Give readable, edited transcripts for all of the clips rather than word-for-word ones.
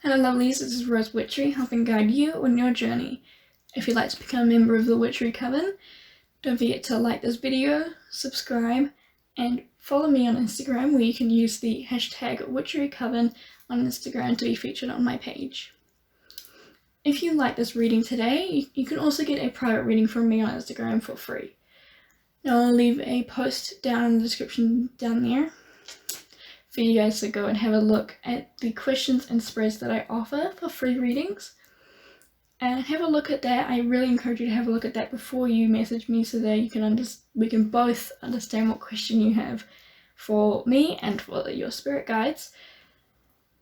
Hello lovelies, this is Rose Witchery, helping guide you on your journey. If you'd like to become a member of the Witchery Coven, don't forget to like this video, subscribe, and follow me on Instagram, where you can use the hashtag #WitcheryCoven on Instagram to be featured on my page. If you like this reading today, you can also get a private reading from me on Instagram for free. Now I'll leave a post down in the description down there for you guys to go and have a look at the questions and spreads that I offer for free readings. And have a look at that. I really encourage you to have a look at that before you message me, so that you can we can both understand what question you have for me and for your spirit guides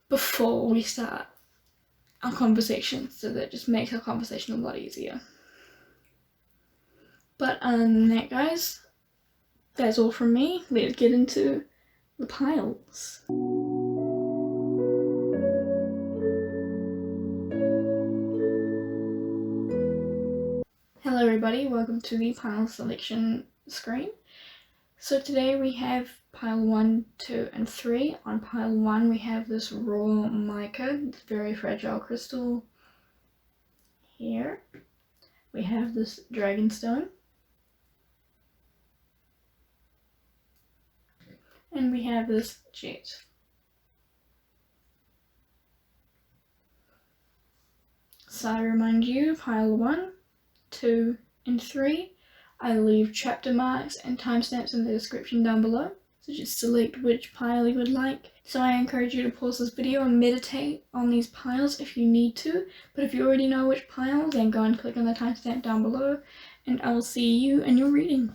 before we start our conversation, so that it just makes our conversation a lot easier. But other than that, guys, that's all from me. Let's get into the piles. Hello everybody, welcome to the pile selection screen. So today we have pile 1, 2 and 3. On pile 1 we have this raw mica, this very fragile crystal here. We have this dragonstone. And we have this jet. So I remind you, pile 1, 2 and 3, I leave chapter marks and timestamps in the description down below, so just select which pile you would like. So I encourage you to pause this video and meditate on these piles if you need to, but if you already know which pile, then go and click on the timestamp down below and I will see you in your reading.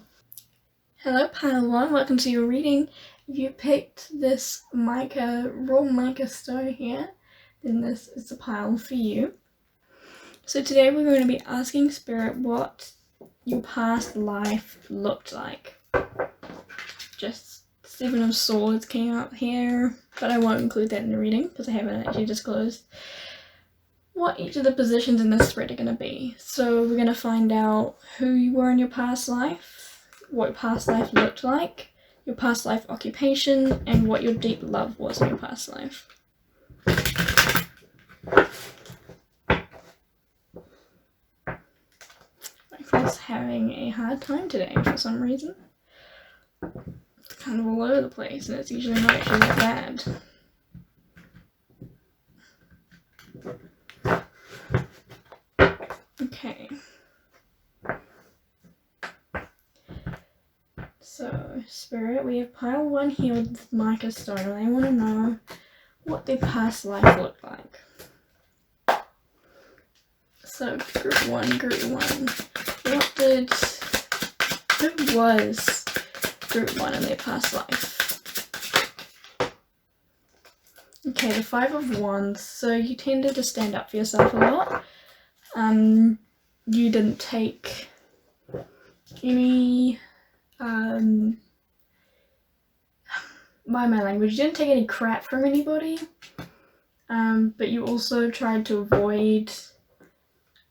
Hello pile 1, welcome to your reading. If you picked this raw mica stone here, then this is the pile for you. So today we're going to be asking Spirit what your past life looked like. Just 7 of Swords came up here, but I won't include that in the reading because I haven't actually disclosed what each of the positions in this spread are going to be. So we're going to find out who you were in your past life, what your past life looked like, your past life occupation, and what your deep love was in your past life. Is having a hard time today for some reason. It's kind of all over the place, and it's usually not actually that bad. Okay. So, Spirit, we have pile 1 here with mica stone, and I want to know what their past life looked like. So, group 1. Who was group 1 in their past life? Okay, the 5 of Wands. So you tended to stand up for yourself a lot. You didn't take any, by my language, you didn't take any crap from anybody. But you also tried to avoid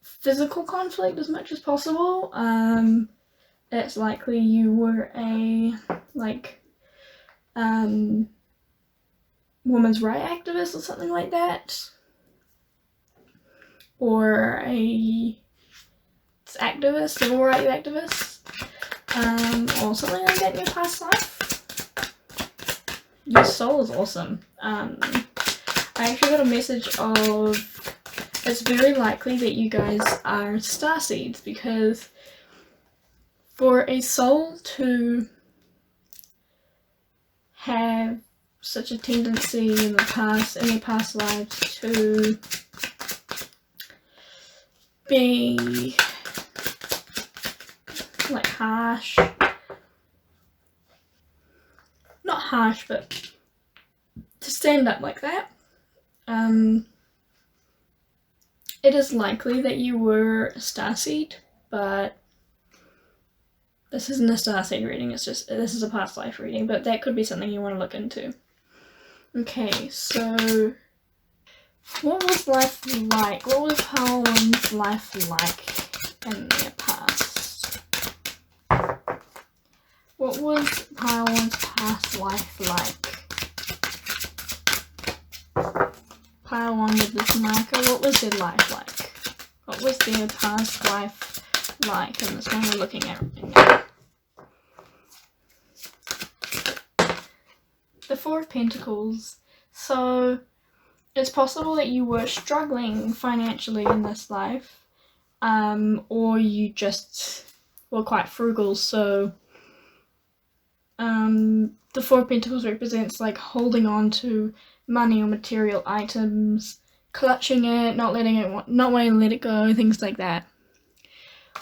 physical conflict as much as possible. It's likely you were a women's rights activist or something like that, or a activist, civil rights activist, or something like that in your past life. Your soul is awesome. I actually got a message of it's very likely that you guys are starseeds, because for a soul to have such a tendency in their past lives to be like harsh, not harsh, but to stand up like that, it is likely that you were a starseed, but this isn't a starseed reading, this is a past life reading, but that could be something you want to look into. Okay, so what was life like? What was pile 1's life like in their past? What was pile 1's past life like? pile 1 with this marker, what was their life like? What was their past life like? And this one we're looking at right now. The Four of Pentacles. So it's possible that you were struggling financially in this life, or you just were quite frugal. So the Four of Pentacles represents like holding on to money or material items, clutching it, not wanting to let it go, things like that.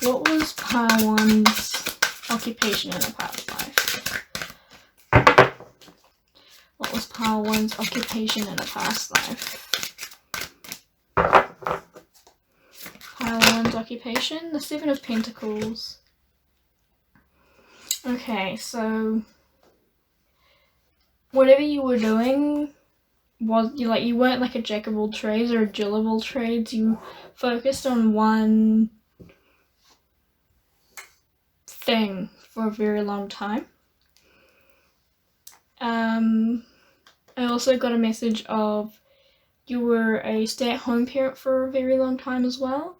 What was pile 1's occupation in a past life? What was pile 1's occupation in a past life? Pile 1's occupation, the Seven of Pentacles. Okay, so whatever you were doing was you weren't like a jack of all trades or a Jill of all trades. You focused on one thing for a very long time. I also got a message of you were a stay-at-home parent for a very long time as well.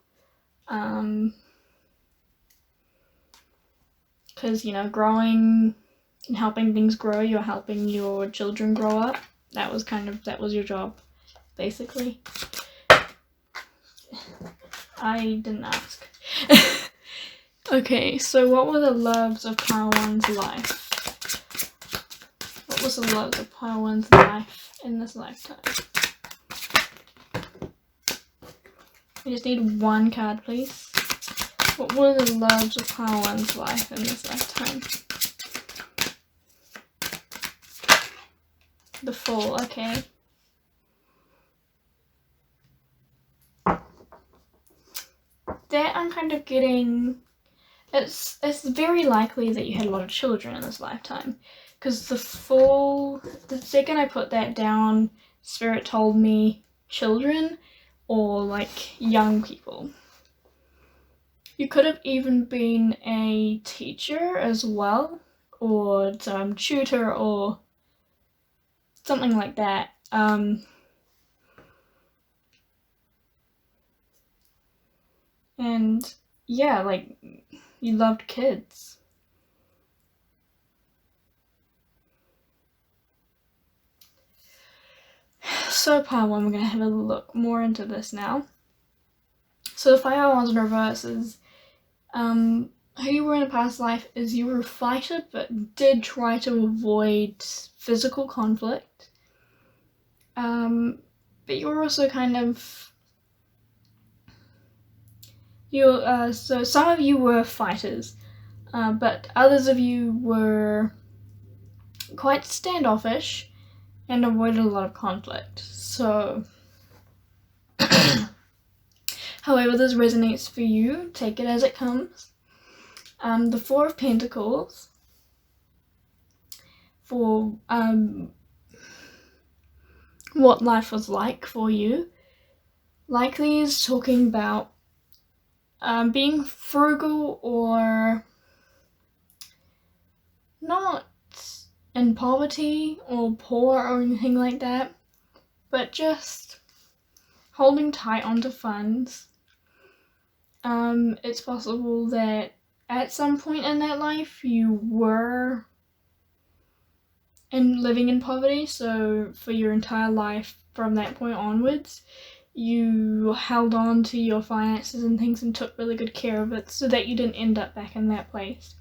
Because, you know, growing and helping things grow, you're helping your children grow up. That was your job, basically. I didn't ask. Okay, so what were the loves of pile 1's life? What was the loves of pile 1's life in this lifetime? I just need one card, please. What were the loves of pile 1's life in this lifetime? The Fool, okay. That I'm kind of getting... It's very likely that you had a lot of children in this lifetime. Because the Fool... The second I put that down, Spirit told me children or like young people. You could have even been a teacher as well, or some tutor or something like that. And yeah, like you loved kids. So pile 1, we're going to have a look more into this now. So the pile 1's in reverse is who you were in a past life is you were a fighter but did try to avoid physical conflict. But you were also kind of so some of you were fighters, but others of you were quite standoffish and avoided a lot of conflict. So however this resonates for you, take it as it comes. The Four of Pentacles for what life was like for you likely is talking about being frugal or not in poverty or poor or anything like that, but just holding tight onto funds. It's possible that at some point in that life you were living in poverty, so for your entire life from that point onwards you held on to your finances and things and took really good care of it so that you didn't end up back in that place.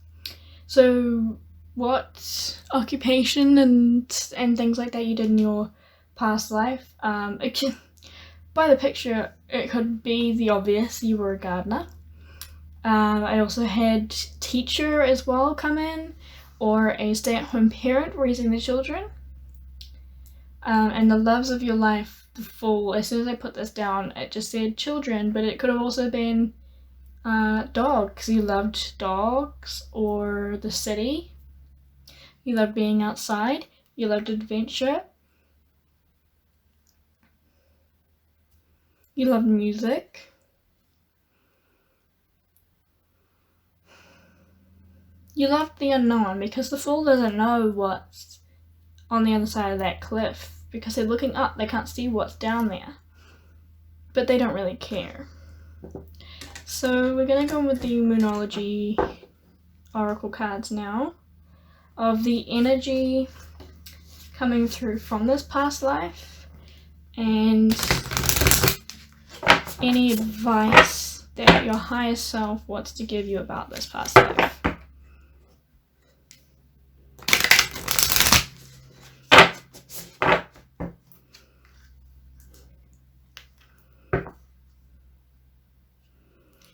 So what occupation and things like that you did in your past life, by the picture it could be the obvious, you were a gardener. I also had teacher as well come in, or a stay-at-home parent raising the children. And the loves of your life, the Fool, as soon as I put this down it just said children, but it could have also been dogs. You loved dogs, or the city. You loved being outside. You loved adventure. You loved music. You loved the unknown, because the Fool doesn't know what's on the other side of that cliff. because they're looking up, they can't see what's down there. But they don't really care. So we're going to go with the Moonology Oracle cards now, of the energy coming through from this past life, and any advice that your higher self wants to give you about this past life.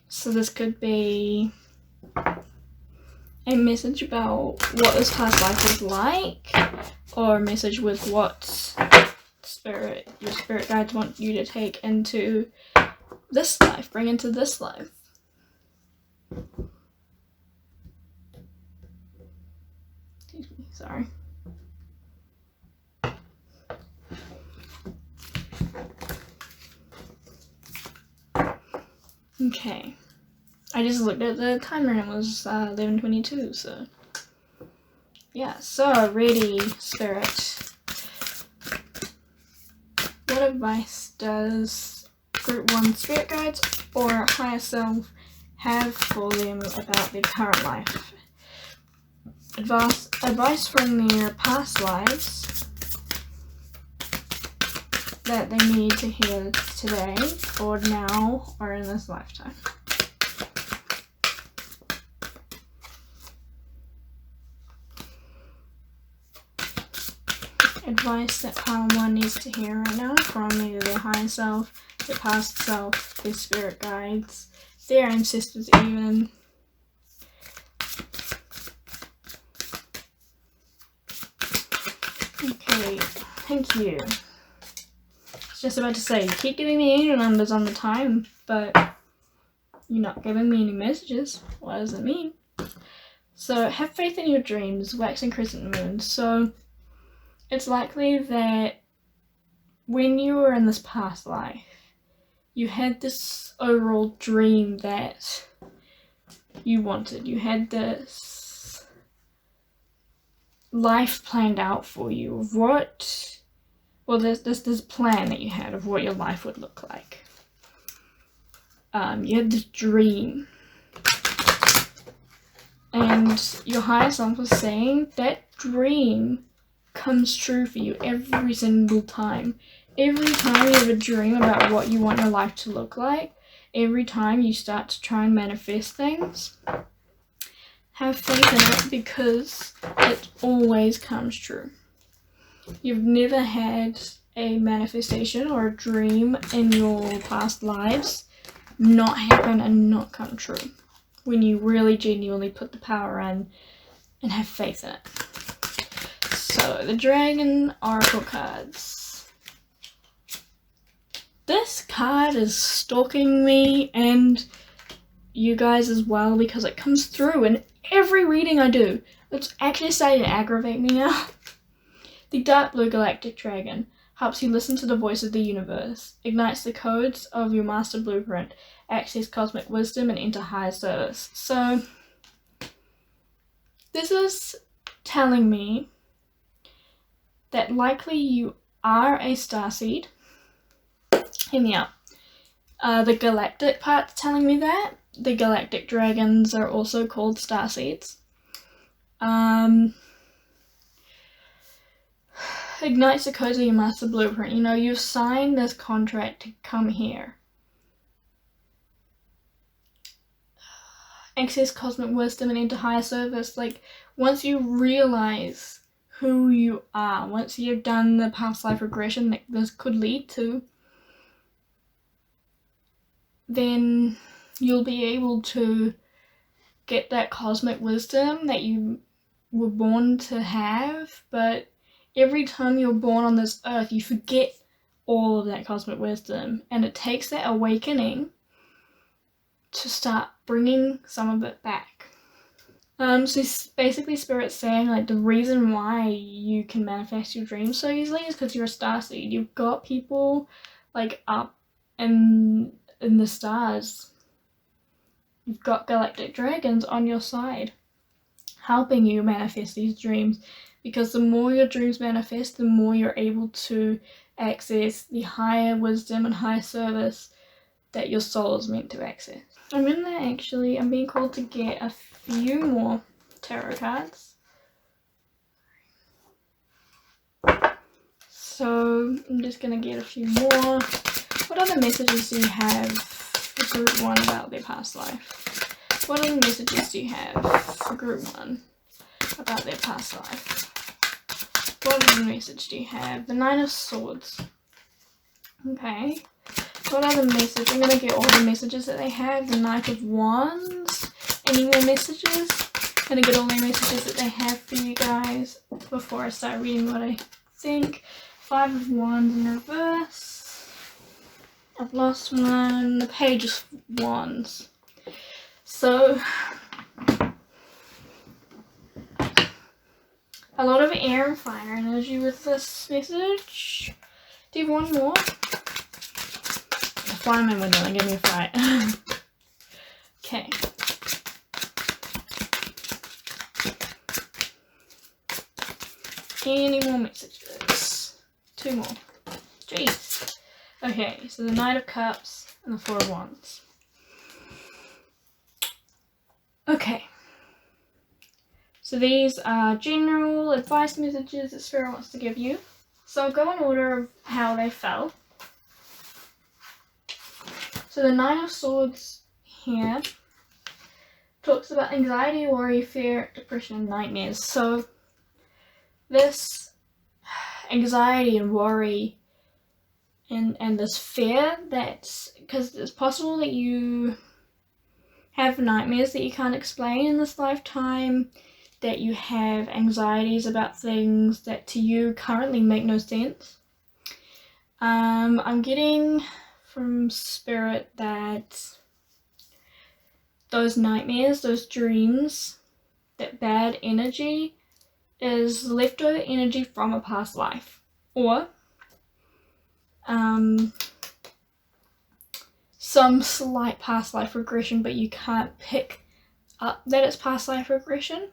So this could be a message about what this past life was like, or a message with what your spirit guides want you to take into this life, bring into this life. Excuse me, sorry. Okay. I just looked at the timer and it was 11:22, so yeah. So, ready, Spirit. What advice does Group 1 Spirit Guides or Higher Self have for them about their current life? Advice from their past lives that they need to hear today, or now, or in this lifetime. Advice that pile 1 needs to hear right now from either their higher self, their past self, their spirit guides, their ancestors even. Okay, thank you. I was just about to say, you keep giving me angel numbers on the time, but you're not giving me any messages. What does it mean? So, have faith in your dreams, waxing crescent moon. So, it's likely that when you were in this past life, you had this overall dream that you wanted. You had this life planned out for you of there's this plan that you had of what your life would look like. You had this dream. And your higher self was saying that dream comes true for you every single time. Every time you have a dream about what you want your life to look like, every time you start to try and manifest things, have faith in it, because it always comes true. You've never had a manifestation or a dream in your past lives not happen and not come true when you really genuinely put the power in and have faith in it. So, the Dragon Oracle cards. This card is stalking me and you guys as well, because it comes through in every reading I do. It's actually starting to aggravate me now. The Dark Blue Galactic Dragon helps you listen to the voice of the universe, ignites the codes of your master blueprint, access cosmic wisdom, and enter higher service. So, this is telling me that likely you are a starseed. Hear me out. The galactic part's telling me that. The galactic dragons are also called starseeds. Ignites the codes of your master blueprint. You know, you've signed this contract to come here. Access cosmic wisdom and enter higher service. Like, once you realize who you are, once you've done the past life regression that this could lead to, then you'll be able to get that cosmic wisdom that you were born to have. But every time you're born on this earth, you forget all of that cosmic wisdom, and it takes that awakening to start bringing some of it back. So basically Spirit's saying, like, the reason why you can manifest your dreams so easily is because you're a starseed. You've got people, like, up in the stars. You've got galactic dragons on your side, helping you manifest these dreams. because the more your dreams manifest, the more you're able to access the higher wisdom and higher service that your soul is meant to access. I'm being called to get a few more tarot cards. So I'm just gonna get a few more. What other messages do you have for group 1 about their past life? What other messages do you have for group 1 about their past life? What other message do you have? The 9 of Swords. Okay. What other message? I'm gonna get all the messages that they have. The Knight of Wands. Any more messages? I'm gonna get all the messages that they have for you guys before I start reading what I think. 5 of Wands in reverse. I've lost one. The Page of Wands. So a lot of air and fire energy with this message. Do you have one more? Fly my window and give me a fright. Okay. Any more messages? 2 more. Jeez. Okay, so the Knight of Cups and the 4 of Wands. Okay. So these are general advice messages that Spirit wants to give you. So I'll go in order of how they fell. So the 9 of Swords here talks about anxiety, worry, fear, depression, and nightmares. So this anxiety and worry and this fear, that's because it's possible that you have nightmares that you can't explain in this lifetime, that you have anxieties about things that to you currently make no sense. I'm getting from Spirit that those nightmares, those dreams, that bad energy is leftover energy from a past life, or some slight past life regression, but you can't pick up that it's past life regression.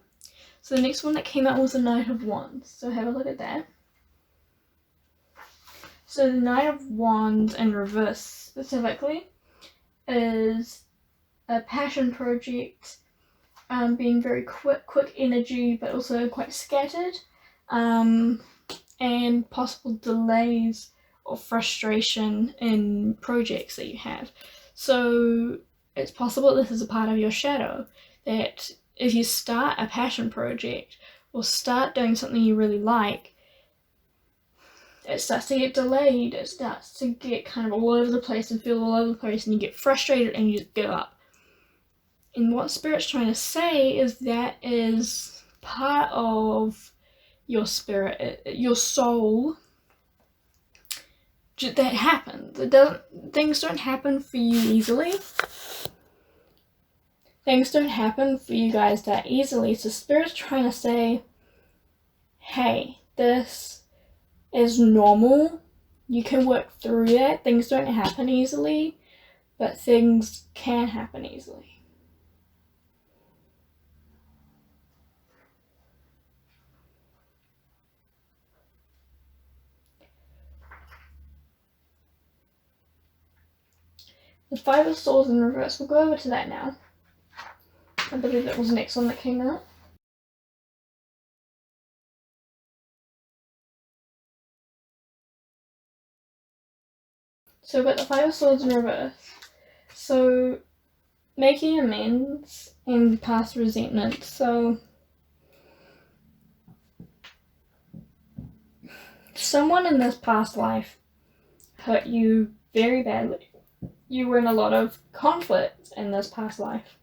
So the next one that came out was the Knight of Wands. So have a look at that. So the Knight of Wands in reverse specifically is a passion project, being very quick energy, but also quite scattered, and possible delays or frustration in projects that you have. So it's possible this is a part of your shadow, that if you start a passion project or start doing something you really like, it starts to get delayed, it starts to get kind of all over the place and feel all over the place, and you get frustrated and you just give up. And what Spirit's trying to say is that is part of your spirit, your soul. That happens. Things don't happen for you easily. Things don't happen for you guys that easily. So Spirit's trying to say, hey, this is normal. You can work through that. Things don't happen easily, but things can happen easily. The 5 of Swords in reverse. We'll go over to that now. I believe that was the next one that came out. So we've got the 5 of Swords in reverse. So making amends and past resentment. So someone in this past life hurt you very badly. You were in a lot of conflict in this past life.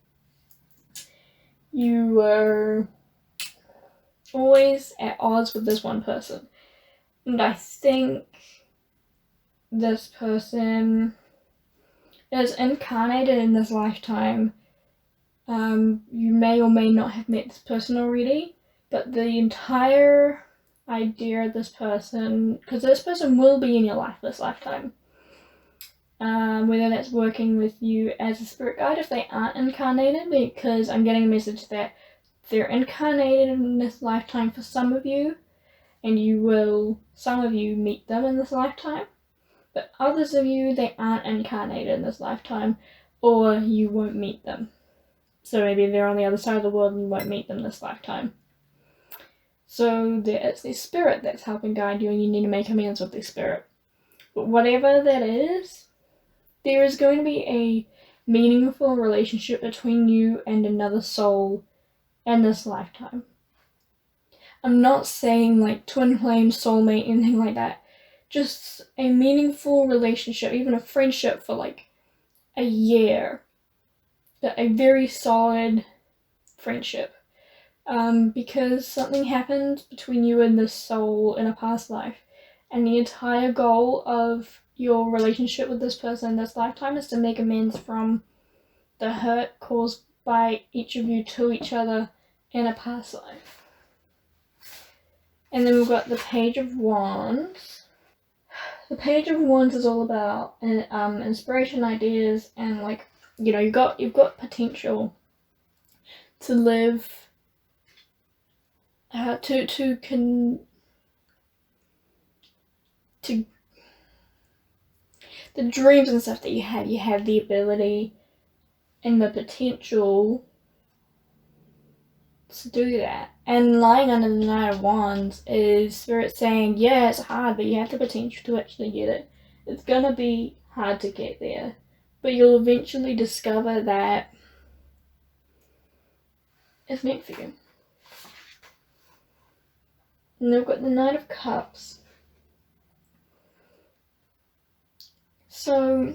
You were always at odds with this one person. And I think this person is incarnated in this lifetime. You may or may not have met this person already, but the entire idea of this person, because this person will be in your life this lifetime, whether that's working with you as a spirit guide if they aren't incarnated, because I'm getting a message that they're incarnated in this lifetime for some of you, and some of you meet them in this lifetime, but others of you, they aren't incarnated in this lifetime, or you won't meet them. So maybe they're on the other side of the world and you won't meet them this lifetime. So it's the spirit that's helping guide you, and you need to make amends with the spirit. But whatever that is, there is going to be a meaningful relationship between you and another soul in this lifetime. I'm not saying like twin flame, soulmate, anything like that. Just a meaningful relationship, even a friendship for like a year. A very solid friendship. Because something happened between you and this soul in a past life. And the entire goal of your relationship with this person in this lifetime is to make amends from the hurt caused by each of you to each other in a past life. And then we've got the Page of Wands. The Page of Wands is all about inspiration, ideas, and like, you know, you've got potential to live, the dreams and stuff that you have the ability and the potential to do that. And lying under the Knight of Wands is Spirit saying, yeah, it's hard, but you have the potential to actually get it. It's gonna be hard to get there, but you'll eventually discover that it's meant for you. And they've got the Knight of Cups. So,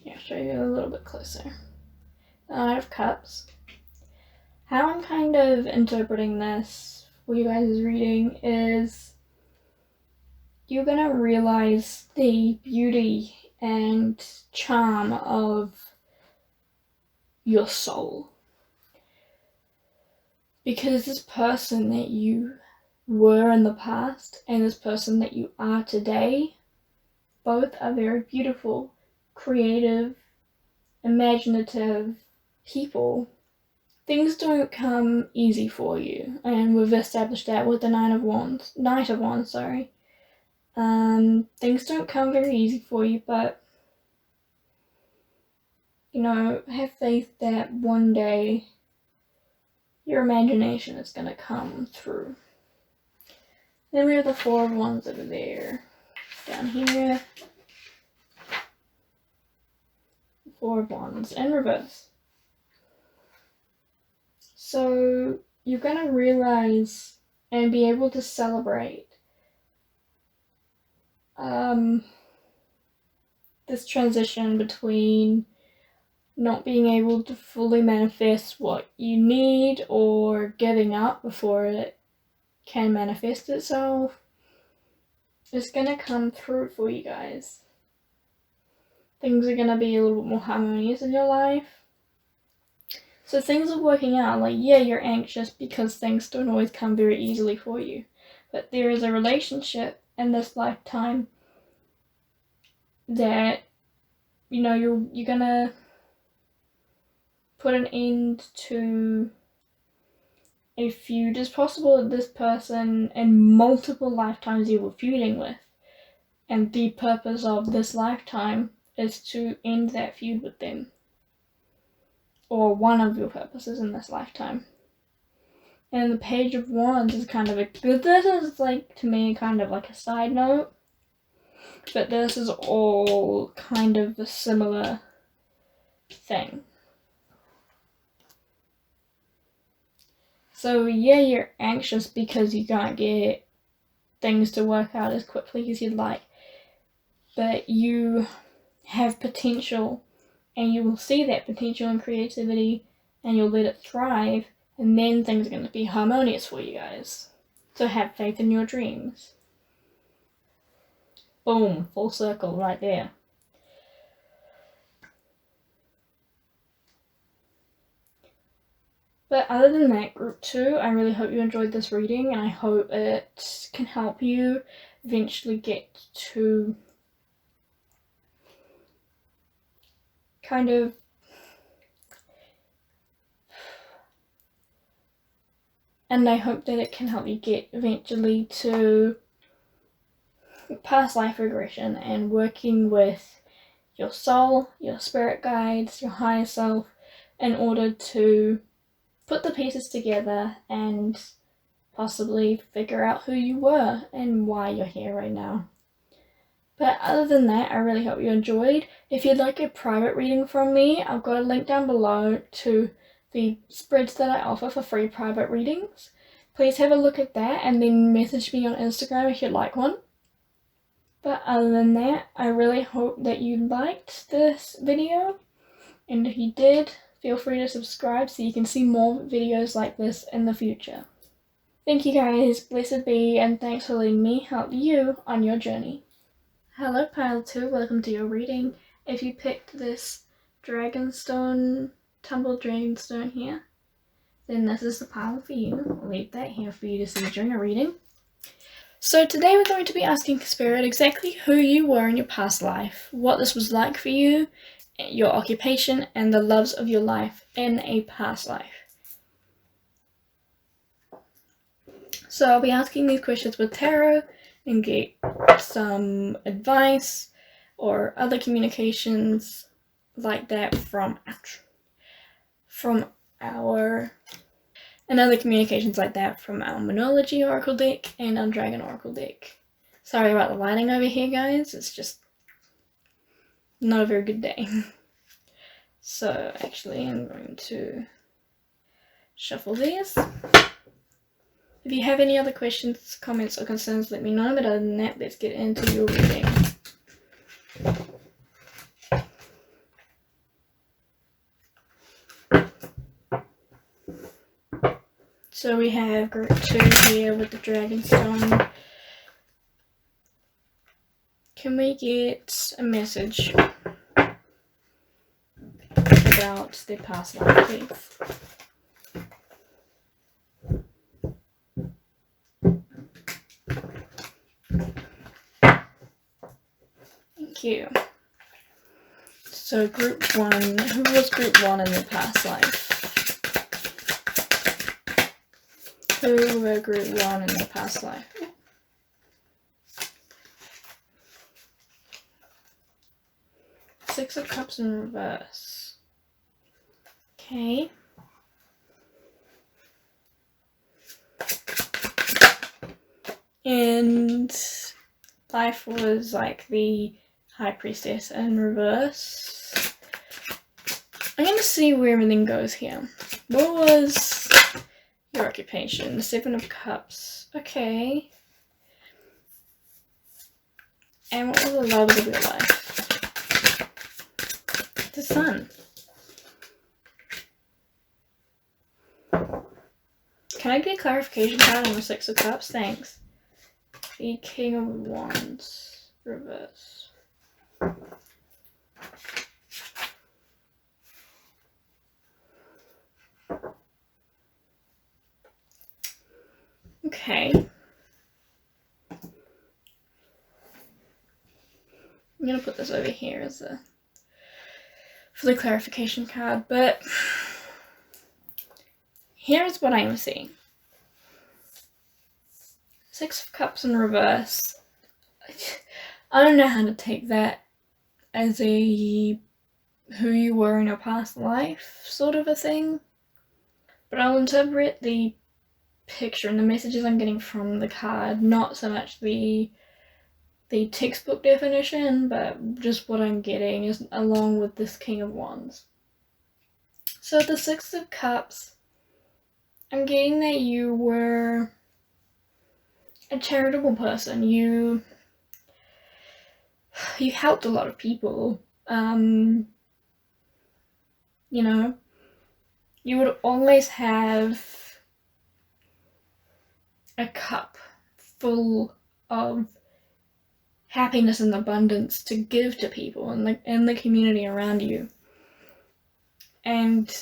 yeah, I'll show you a little bit closer. The Knight of Cups. How I'm kind of interpreting this for you guys' reading is you're gonna realize the beauty and charm of your soul. Because this person that you were in the past and this person that you are today, both are very beautiful, creative, imaginative people. Things don't come easy for you, and we've established that with the Knight of Wands, sorry. Things don't come very easy for you, but, you know, have faith that one day your imagination is going to come through. Then we have the Four of Wands over there. Down here. Four of Wands in reverse. So you're going to realize and be able to celebrate this transition between not being able to fully manifest what you need or giving up before it can manifest itself. It's gonna come through for you guys. Things are gonna be a little bit more harmonious in your life. So things are working out. Like, yeah, you're anxious because things don't always come very easily for you. But there is a relationship in this lifetime that, you know, you're gonna put an end to a feud. It's possible that this person in multiple lifetimes you were feuding with, and the purpose of this lifetime is to end that feud with them, or one of your purposes in this lifetime. And the Page of Wands is kind of this is like, to me, kind of like a side note, but this is all kind of a similar thing. So yeah, you're anxious because you can't get things to work out as quickly as you'd like, but you have potential, and you will see that potential and creativity, and you'll let it thrive, and then things are going to be harmonious for you guys. So have faith in your dreams. Boom, full circle right there. But other than that, group 2, I really hope you enjoyed this reading, and I hope it can help you eventually get to kind of and I hope that it can help you get eventually to past life regression and working with your soul, your spirit guides, your higher self, in order to put the pieces together and possibly figure out who you were and why you're here right now. But other than that, I really hope you enjoyed. If you'd like a private reading from me, I've got a link down below to the spreads that I offer for free private readings. Please have a look at that and then message me on Instagram if you'd like one. But other than that, I really hope that you liked this video, and if you did, feel free to subscribe so you can see more videos like this in the future. Thank you guys, blessed be, and thanks for letting me help you on your journey. Hello Pile 2, welcome to your reading. If you picked this Dragonstone, Tumbled Dragonstone here, then this is the pile for you. I'll leave that here for you to see during a reading. So today we're going to be asking Spirit exactly who you were in your past life, what this was like for you, your occupation, and the loves of your life in a past life. So I'll be asking these questions with tarot and get some advice or other communications like that from our Moonology Oracle deck and our Dragon Oracle deck. Sorry about the lighting over here, guys. It's just not a very good day. So actually I'm going to shuffle these. If you have any other questions, comments or concerns, let me know, but other than that, let's get into your reading. So we have group 2 here with the Dragonstone. Can we get a message about their past life, please? Thank you. So group 1, who was group 1 in their past life? Who were group 1 in their past life? Six of Cups in reverse. Okay. And life was like the High Priestess in reverse. I'm gonna see where everything goes here. What was your occupation? The 7 of Cups. Okay. And what were the loves of your life? The Sun. Can I get a clarification card on the 6 of Cups? Thanks. The King of Wands. Reverse. Okay. I'm gonna put this over here as for the clarification card, but here's what I'm seeing. 6 of Cups in reverse. I don't know how to take that as a who you were in your past life sort of a thing, but I'll interpret the picture and the messages I'm getting from the card, not so much the textbook definition, but just what I'm getting is along with this King of Wands. So the 6 of Cups, I'm getting that you were a charitable person. You helped a lot of people. You know, you would always have a cup full of happiness and abundance to give to people in the community around you. And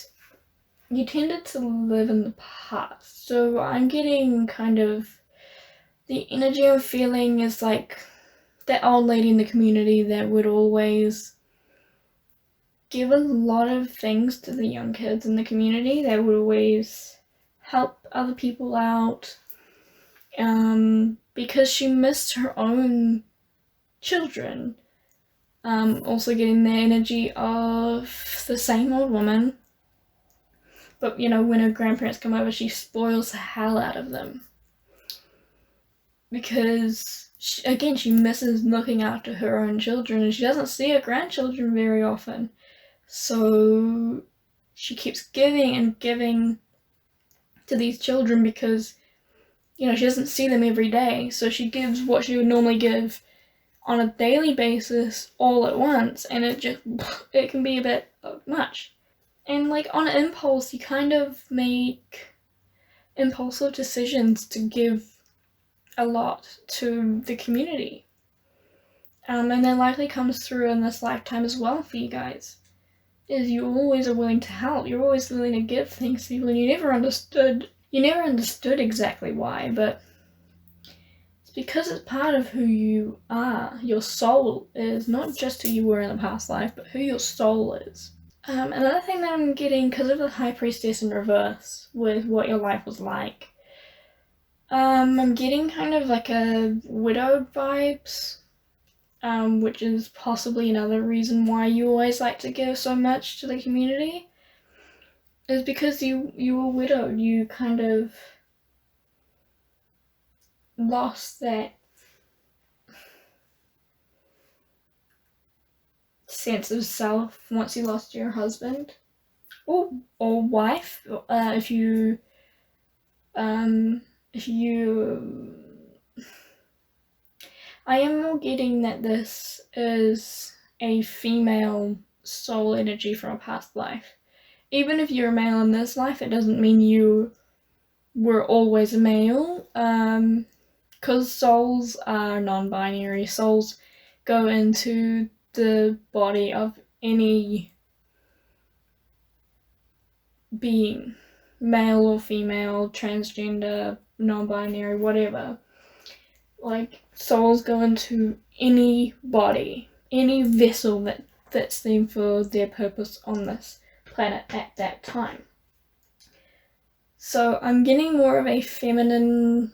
you tended to live in the past. So I'm getting kind of the energy I'm feeling is like that old lady in the community that would always give a lot of things to the young kids in the community. They would always help other people out, because she missed her own children. Also getting the energy of the same old woman. But, when her grandparents come over, she spoils the hell out of them. Because, she misses looking after her own children, and she doesn't see her grandchildren very often. So she keeps giving and giving to these children because, she doesn't see them every day. So she gives what she would normally give on a daily basis all at once, and it can be a bit much. And on impulse, you kind of make impulsive decisions to give a lot to the community. And that likely comes through in this lifetime as well for you guys. Is you always are willing to help, you're always willing to give things to people, and you never understood exactly why, but it's because it's part of who you are. Your soul is not just who you were in the past life, but who your soul is. Another thing that I'm getting, because of the High Priestess in reverse, with what your life was like, I'm getting kind of like a widowed vibes, which is possibly another reason why you always like to give so much to the community, is because you were widowed. You kind of lost that sense of self once you lost your husband or wife. If you I am more getting that this is a female soul energy from a past life. Even if you're a male in this life, it doesn't mean you were always a male, because souls are non-binary. Souls go into the body of any being, male or female, transgender, non-binary, whatever. Souls go into any body, any vessel that fits them for their purpose on this planet at that time. So I'm getting more of a feminine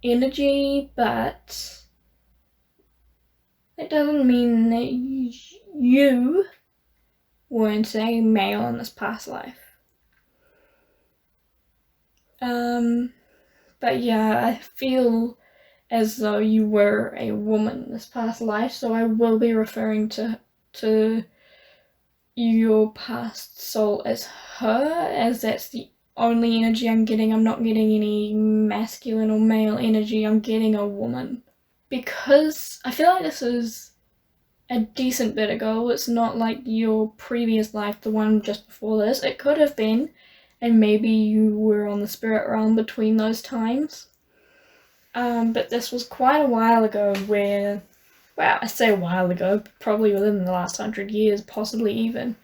energy, but it doesn't mean that you weren't a male in this past life. But yeah, I feel as though you were a woman in this past life, so I will be referring to your past soul as her, as that's the only energy I'm getting. I'm not getting any masculine or male energy, I'm getting a woman. Because I feel like this is a decent bit ago. It's not like your previous life, the one just before this. It could have been, and maybe you were on the spirit realm between those times. But this was quite a while ago where, well, I say a while ago, probably within the last 100 years, possibly even,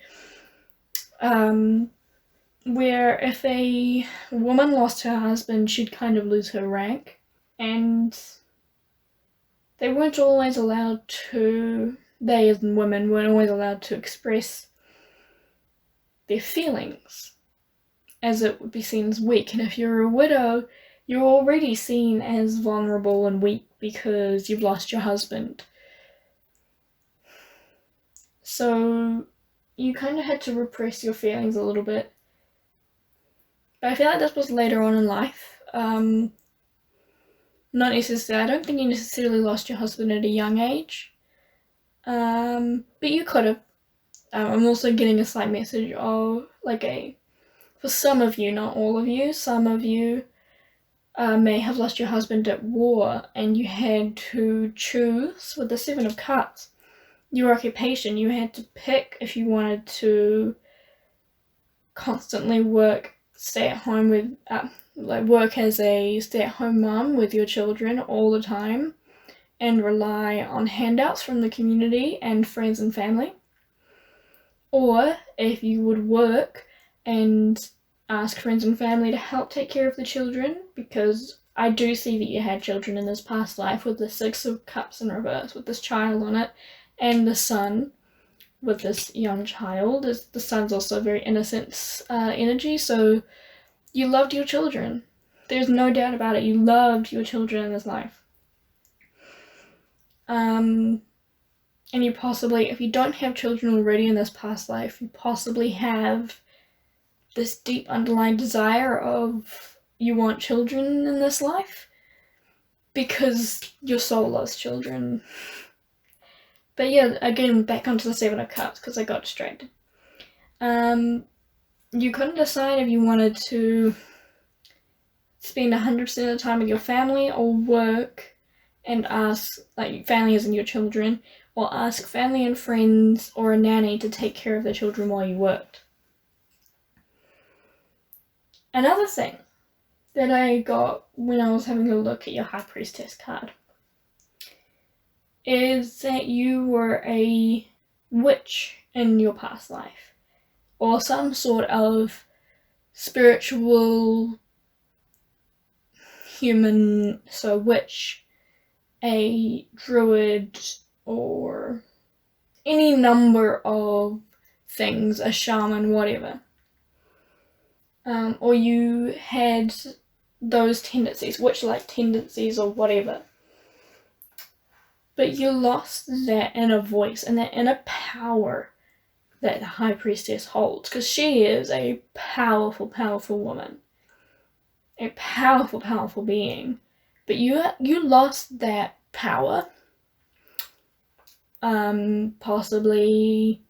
where if a woman lost her husband, she'd kind of lose her rank, and they weren't always allowed to, they as in women weren't always allowed to express their feelings, as it would be seen as weak. And if you're a widow, you're already seen as vulnerable and weak because you've lost your husband. So you kind of had to repress your feelings a little bit. But I feel like this was later on in life. Not necessarily, I don't think you necessarily lost your husband at a young age. But you could have. I'm also getting a slight message of, for some of you, not all of you, some of you may have lost your husband at war, and you had to choose, with the Seven of Cups, your occupation. You had to pick if you wanted to constantly work, stay at home with, work as a stay-at-home mum with your children all the time, and rely on handouts from the community and friends and family. Or if you would work and ask friends and family to help take care of the children, because I do see that you had children in this past life with the Six of Cups in reverse, with this child on it, and the sun with this young child. The sun's also very innocent energy, so you loved your children. There's no doubt about it. You loved your children in this life. And you possibly, if you don't have children already in this past life, you possibly have this deep underlying desire of you want children in this life because your soul loves children. But yeah, again, back onto the Seven of Cups because I got distracted. You couldn't decide if you wanted to spend 100% of the time with your family or work and ask, like, family as in your children, or ask family and friends or a nanny to take care of the children while you worked. Another thing that I got when I was having a look at your High Priestess card is that you were a witch in your past life, or some sort of spiritual human, so witch, a druid, or any number of things, a shaman, whatever. Or you had those tendencies, witch-like tendencies or whatever. But you lost that inner voice and that inner power that the High Priestess holds, because she is a powerful, powerful woman. A powerful, powerful being. But you lost that power. Possibly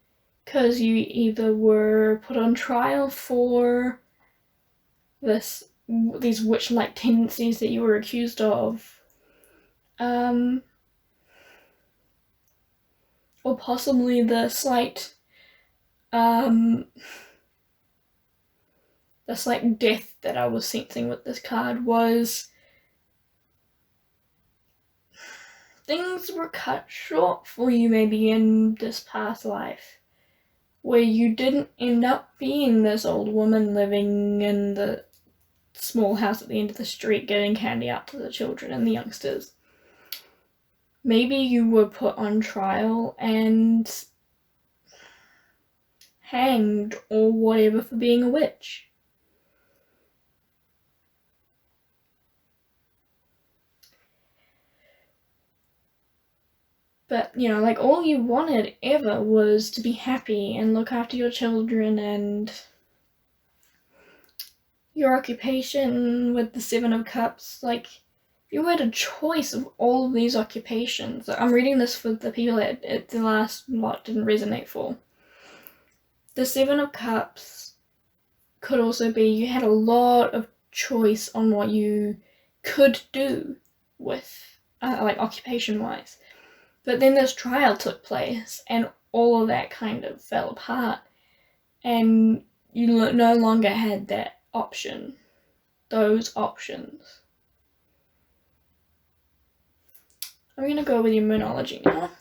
because you either were put on trial for these witch-like tendencies that you were accused of, or possibly the slight death that I was sensing with this card was things were cut short for you maybe in this past life, where you didn't end up being this old woman living in the small house at the end of the street getting candy out to the children and the youngsters. Maybe you were put on trial and hanged or whatever for being a witch. But, you know, like, all you wanted ever was to be happy and look after your children, and your occupation with the Seven of Cups, like, you had a choice of all of these occupations. I'm reading this for the people that the last lot didn't resonate for. The Seven of Cups could also be you had a lot of choice on what you could do with, like, occupation-wise. But then this trial took place, and all of that kind of fell apart, and you no longer had that option, those options. I'm gonna go with your Moonology now.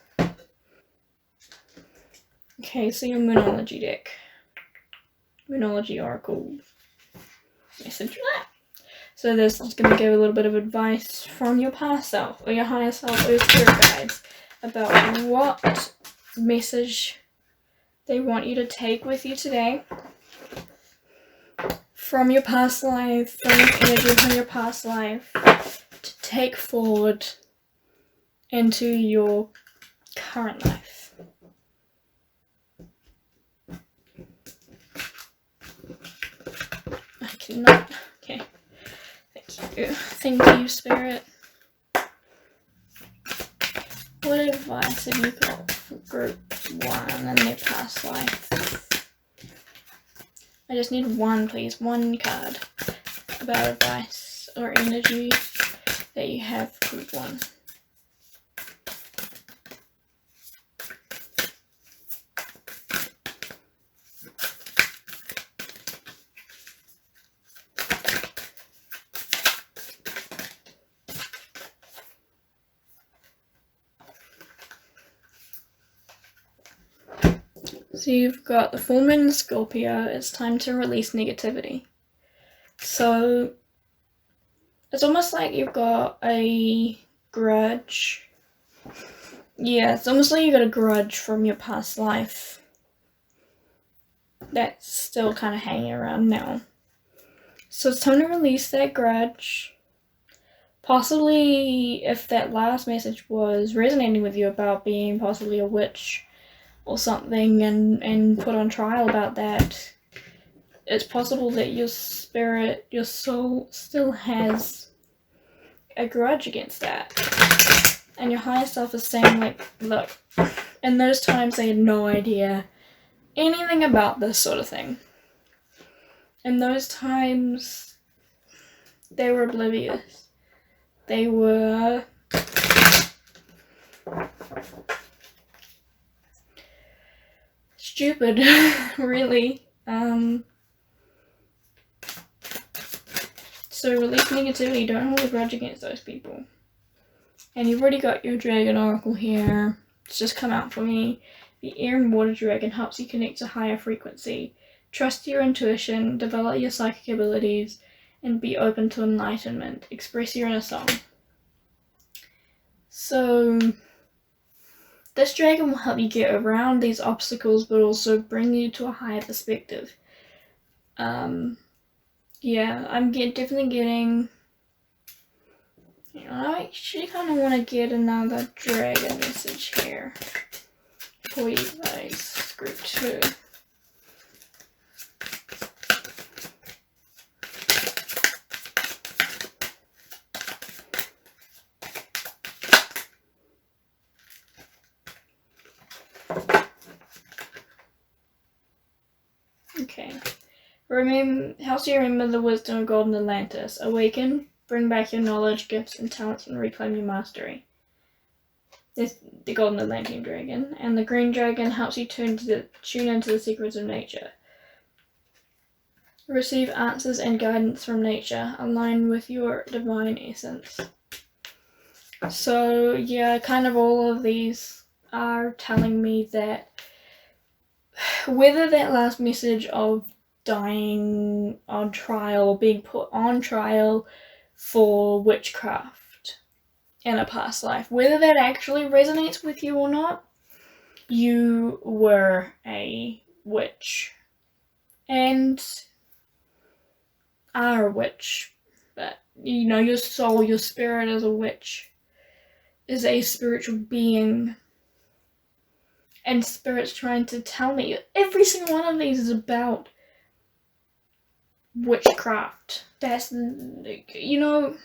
Okay, so your Moonology deck. Moonology Oracle message that. So this is gonna give a little bit of advice from your past self, or your higher self, or your spirit guides, about what message they want you to take with you today from your past life, from your energy from your past life, to take forward into your current life. I cannot. Okay. Thank you. Thank you, Spirit. What advice have you got for group 1 and their past life? I just need one, please. One card about advice or energy that you have for group 1. So you've got the full moon in Scorpio. It's time to release negativity. So it's almost like you've got a grudge. Yeah, it's almost like you got a grudge from your past life that's still kind of hanging around now. So it's time to release that grudge. Possibly, if that last message was resonating with you about being possibly a witch or something and put on trial about that, it's possible that your spirit, your soul, still has a grudge against that. And your higher self is saying, like, look, in those times they had no idea anything about this sort of thing. In those times, they were oblivious. They were stupid, really. So release negativity, don't hold a grudge against those people. And you've already got your dragon oracle here. It's just come out for me. The air and water dragon helps you connect to higher frequency. Trust your intuition, develop your psychic abilities, and be open to enlightenment. Express your inner song. So this dragon will help you get around these obstacles, but also bring you to a higher perspective. Yeah, I'm definitely getting... You know, I actually kind of want to get another dragon message here for you guys, group 2. Okay. Helps you remember the wisdom of Golden Atlantis. Awaken, bring back your knowledge, gifts, and talents, and reclaim your mastery. There's the Golden Atlantean dragon. And the green dragon helps you tune into the secrets of nature. Receive answers and guidance from nature. Align with your divine essence. So, yeah, kind of all of these are telling me that whether that last message of dying on trial, being put on trial for witchcraft in a past life, whether that actually resonates with you or not, you were a witch and are a witch. But you know, your soul, your spirit as a witch is a spiritual being, and spirit's trying to tell me every single one of these is about witchcraft. That's, you know,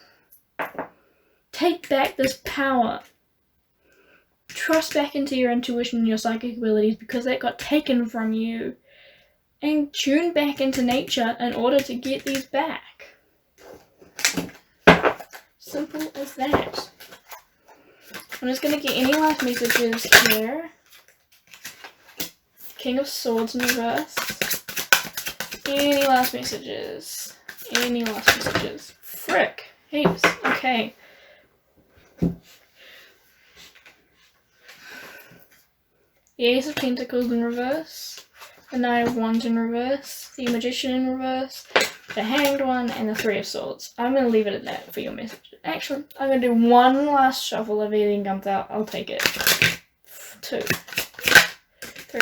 take back this power. Trust back into your intuition and your psychic abilities, because that got taken from you. And tune back into nature in order to get these back. Simple as that. I'm just going to get any last messages here. King of Swords in reverse. Any last messages? Any last messages? Frick. Heaps. Okay. The Ace of Pentacles in reverse. The Knight of Wands in reverse. The Magician in reverse. The Hanged One. And the Three of Swords. I'm going to leave it at that for your message. Actually, I'm going to do one last shuffle. If anything comes out, I'll take it. 2. 3.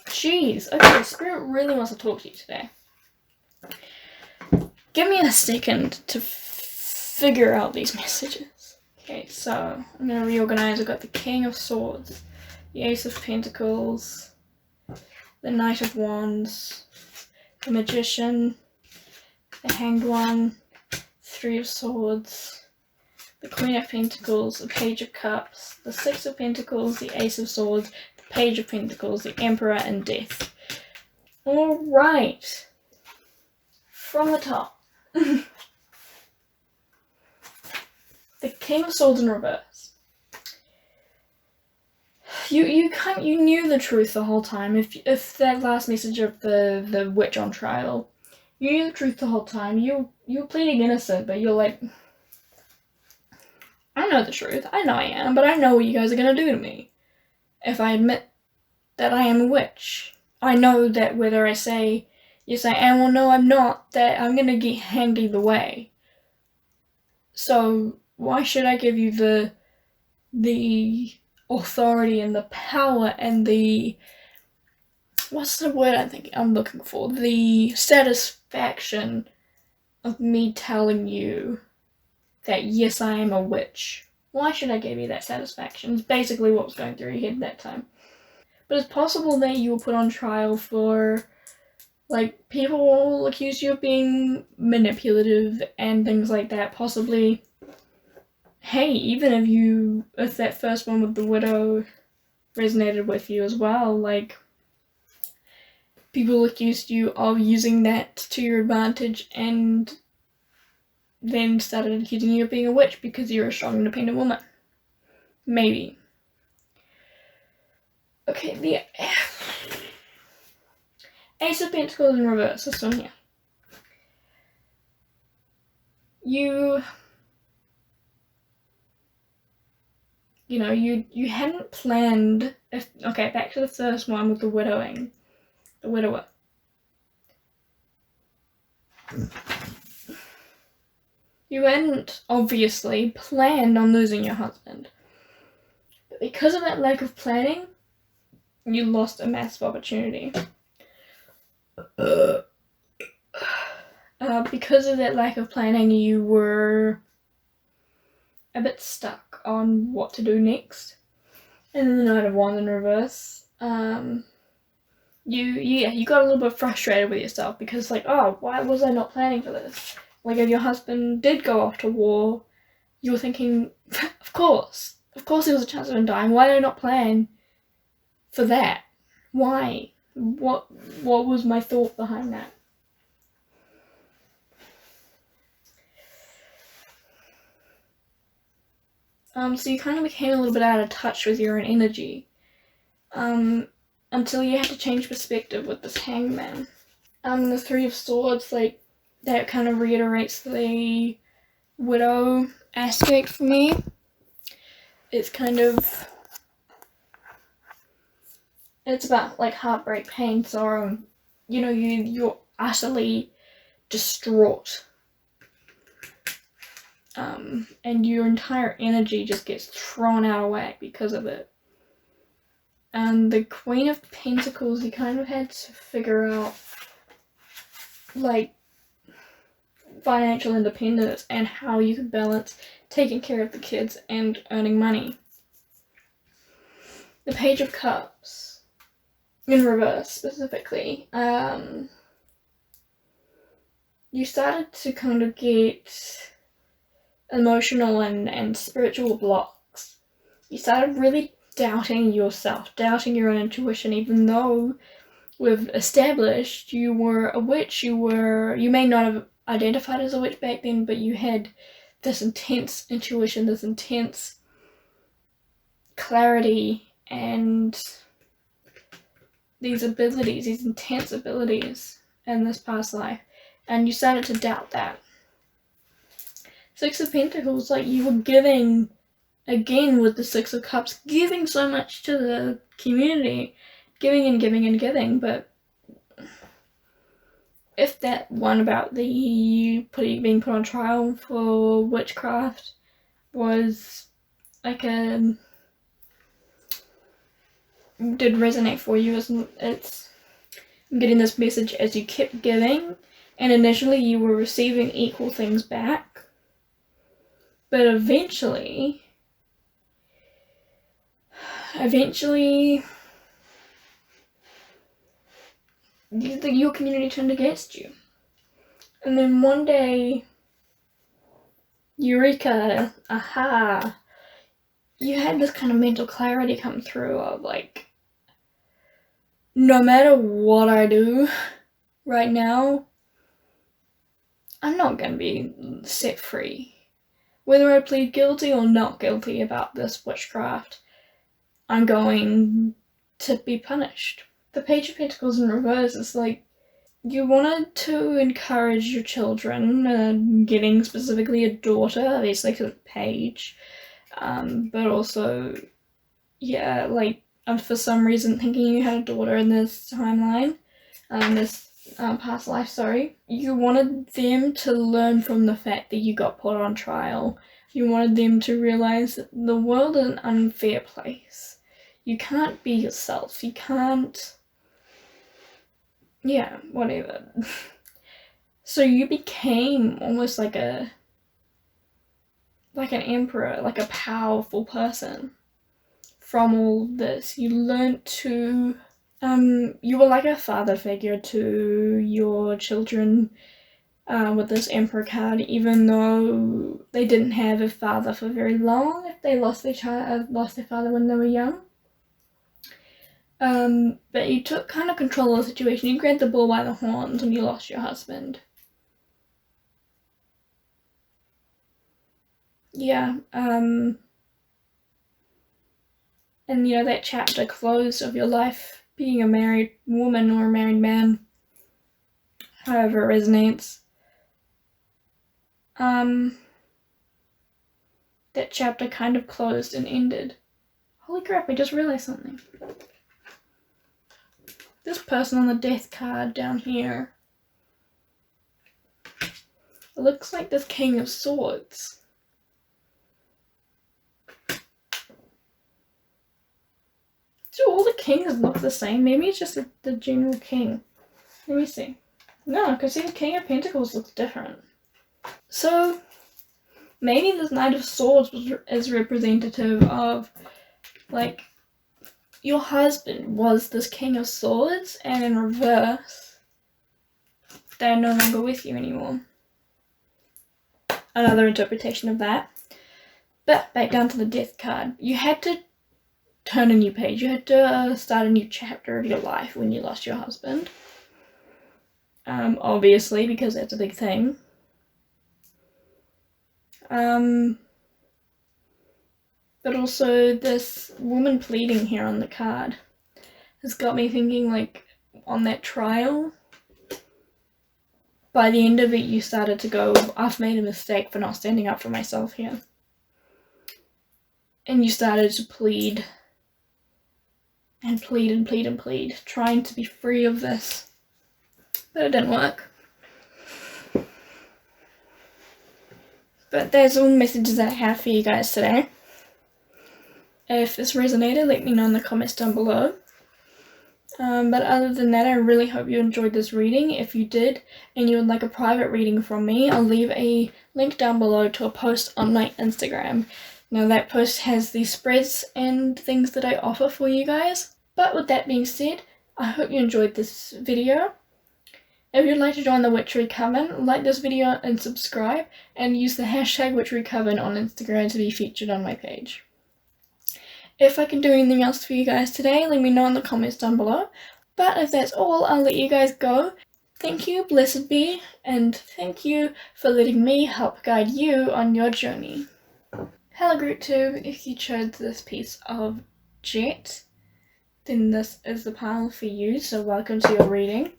Jeez, okay, Spirit really wants to talk to you today. Give me a second to figure out these messages. Okay, so I'm going to reorganize. I've got the King of Swords, the Ace of Pentacles, the Knight of Wands, the Magician, the Hanged One, Three of Swords, the Queen of Pentacles, the Page of Cups, the Six of Pentacles, the Ace of Swords, the Page of Pentacles, the Emperor, and Death. Alright. From the top. The King of Swords in reverse. You knew the truth the whole time. If that last message of the witch on trial, you knew the truth the whole time. You were pleading innocent, but you're like, I know the truth. I know I am, but I know what you guys are gonna do to me if I admit that I am a witch. I know that whether I say yes I am or no I'm not, that I'm gonna get hanged either way. So why should I give you the authority and the power and the what's the word I'm looking for? The satisfaction of me telling you that yes, I am a witch. Why should I give you that satisfaction? It's basically what was going through your head that time. But it's possible that you were put on trial for, like, people will accuse you of being manipulative and things like that. Possibly, hey, even if that first one with the widow resonated with you as well, like, people accused you of using that to your advantage and then started accusing you of being a witch because you're a strong, independent woman. Maybe. Okay, the Ace of Pentacles in reverse, this one here. You hadn't planned, back to the first one with the widower. You hadn't, obviously, planned on losing your husband. But because of that lack of planning, you lost a massive opportunity. Because of that lack of planning, you were a bit stuck on what to do next. And then the Knight of Wands in reverse. You got a little bit frustrated with yourself because, like, oh, why was I not planning for this? Like, if your husband did go off to war, you were thinking, of course there was a chance of him dying. Why did I not plan for that? Why? What was my thought behind that? So you kind of became a little bit out of touch with your own energy. Until you had to change perspective with this Hangman. The Three of Swords, like, that kind of reiterates the widow aspect for me. It's about, like, heartbreak, pain, sorrow. You're utterly distraught. And your entire energy just gets thrown out of whack because of it. And the Queen of Pentacles, you kind of had to figure out, like, financial independence and how you could balance taking care of the kids and earning money. The Page of Cups, in reverse specifically, you started to kind of get emotional and spiritual blocks. You started really doubting yourself, doubting your own intuition, even though we've established you were a witch. You may not have identified as a witch back then, but you had this intense intuition, this intense clarity, and these intense abilities in this past life, and you started to doubt that. Six of Pentacles, like, you were giving, again with the Six of Cups, giving so much to the community, giving and giving and giving, but if that one about being put on trial for witchcraft was like did resonate for you, I'm getting this message as you kept giving, and initially you were receiving equal things back, but eventually your community turned against you. And then one day, eureka, aha, you had this kind of mental clarity come through of, like, no matter what I do right now, I'm not going to be set free. Whether I plead guilty or not guilty about this witchcraft, I'm going to be punished. The Page of Pentacles in reverse is like, you wanted to encourage your children, getting specifically a daughter, obviously because it's Page, but also, yeah, like, for some reason thinking you had a daughter in this timeline, past life, sorry. You wanted them to learn from the fact that you got put on trial. You wanted them to realize that the world is an unfair place. You can't be yourself. You can't yeah, whatever. So you became almost like an emperor, like a powerful person from all this. You learned to, you were like a father figure to your children with this emperor card, even though they didn't have a father for very long. If they lost their father when they were young. But you took kind of control of the situation. You grabbed the bull by the horns when you lost your husband. Yeah, and that chapter closed of your life, being a married woman or a married man, however it resonates. That chapter kind of closed and ended. Holy crap, I just realized something. This person on the death card down here, it looks like this King of Swords. Do all the kings look the same? Maybe it's just the general king. Let me see. No, because see, the King of Pentacles looks different. So, maybe this Knight of Swords is representative of, like, your husband was this King of Swords, and in reverse, they're no longer with you anymore. Another interpretation of that. But back down to the death card. You had to turn a new page. You had to start a new chapter of your life when you lost your husband. Obviously, because that's a big thing. But also this woman pleading here on the card has got me thinking, like, on that trial, by the end of it you started to go, I've made a mistake for not standing up for myself here. And you started to plead and plead and plead and plead, trying to be free of this. But it didn't work. But there's all the messages that I have for you guys today. If this resonated, let me know in the comments down below. But other than that, I really hope you enjoyed this reading. If you did, and you would like a private reading from me, I'll leave a link down below to a post on my Instagram. Now that post has the spreads and things that I offer for you guys. But with that being said, I hope you enjoyed this video. If you'd like to join the Witchery Coven, like this video and subscribe, and use the hashtag Witchery Coven on Instagram to be featured on my page. If I can do anything else for you guys today, let me know in the comments down below. But if that's all, I'll let you guys go. Thank you, blessed be, and thank you for letting me help guide you on your journey. Hello Group 2, if you chose this piece of jet, then this is the pile for you, so welcome to your reading.